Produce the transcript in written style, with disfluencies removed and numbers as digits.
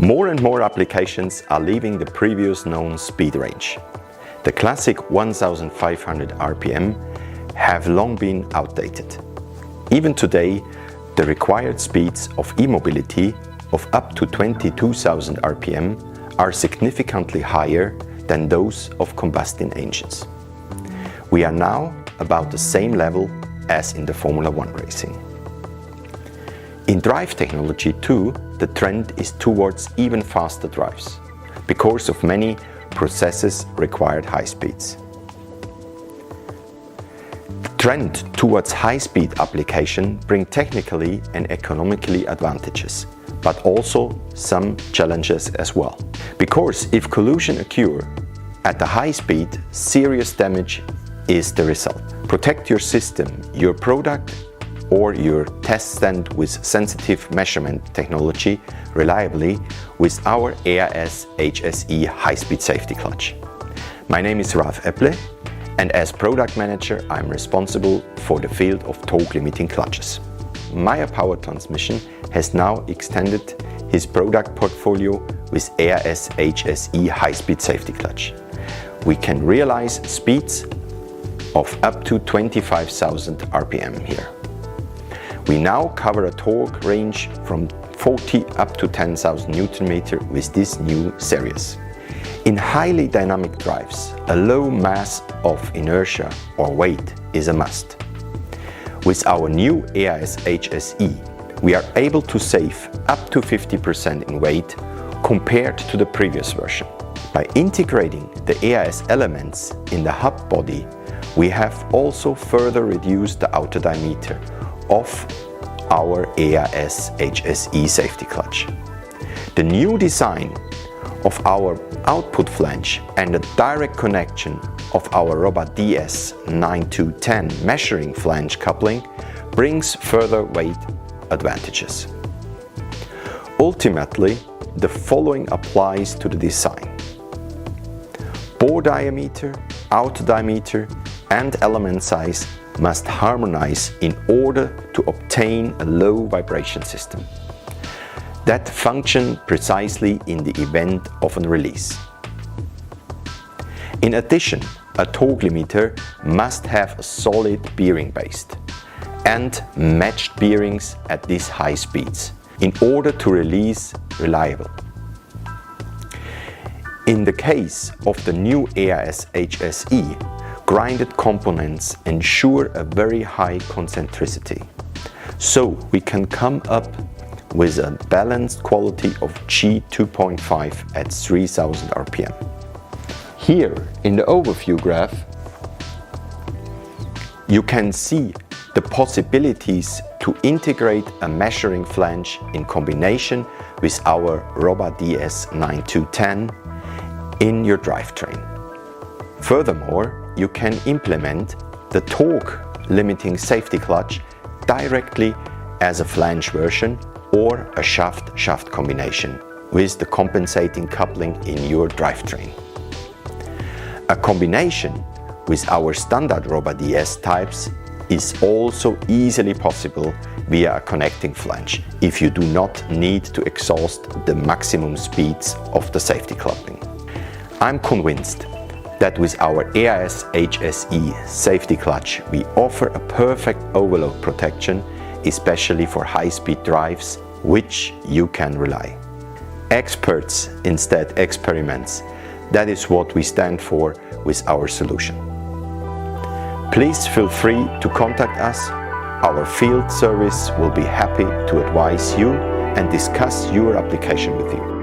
More and more applications are leaving the previous known speed range. The classic 1500 RPM have long been outdated. Even today, the required speeds of e-mobility of up to 22,000 RPM are significantly higher than those of combustion engines. We are now about the same level as in the Formula One racing. In drive technology too, the trend is towards even faster drives, because of many processes required high speeds. The trend towards high-speed application bring technically and economically advantages, but also some challenges as well. Because if collision occur at a high speed, serious damage is the result. Protect your system, your product, or your test stand with sensitive measurement technology reliably with our EAS-HSE high-speed safety clutch. My name is Ralf Epple, and as product manager I'm responsible for the field of torque limiting clutches. Meyer Power Transmission has now extended his product portfolio with EAS-HSE high-speed safety clutch. We can realize speeds of up to 25,000 RPM here. We now cover a torque range from 40 up to 10,000 Nm with this new series. In highly dynamic drives, a low mass of inertia or weight is a must. With our new EAS-HSE, we are able to save up to 50% in weight compared to the previous version. By integrating the EAS elements in the hub body, we have also further reduced the outer diameter of our EAS-HSE safety clutch. The new design of our output flange and the direct connection of our Robot DS 9210 measuring flange coupling brings further weight advantages. Ultimately, the following applies to the design. Bore diameter, outer diameter, and element size must harmonize in order to obtain a low vibration system that function precisely in the event of a release. In addition, a torque limiter must have a solid bearing base and matched bearings at these high speeds in order to release reliable. In the case of the new EAS-HSE, grinded components ensure a very high concentricity, so we can come up with a balanced quality of G2.5 at 3000 RPM. Here in the overview graph, you can see the possibilities to integrate a measuring flange in combination with our Robot DS 9210 in your drivetrain. Furthermore, you can implement the torque limiting safety clutch directly as a flange version or a shaft-shaft combination with the compensating coupling in your drivetrain. A combination with our standard Robot DS types is also easily possible via a connecting flange if you do not need to exhaust the maximum speeds of the safety coupling. I'm convinced that with our EAS-HSE safety clutch we offer a perfect overload protection, especially for high-speed drives, which you can rely. Experts instead experiments. That is what we stand for with our solution. Please feel free to contact us. Our field service will be happy to advise you and discuss your application with you.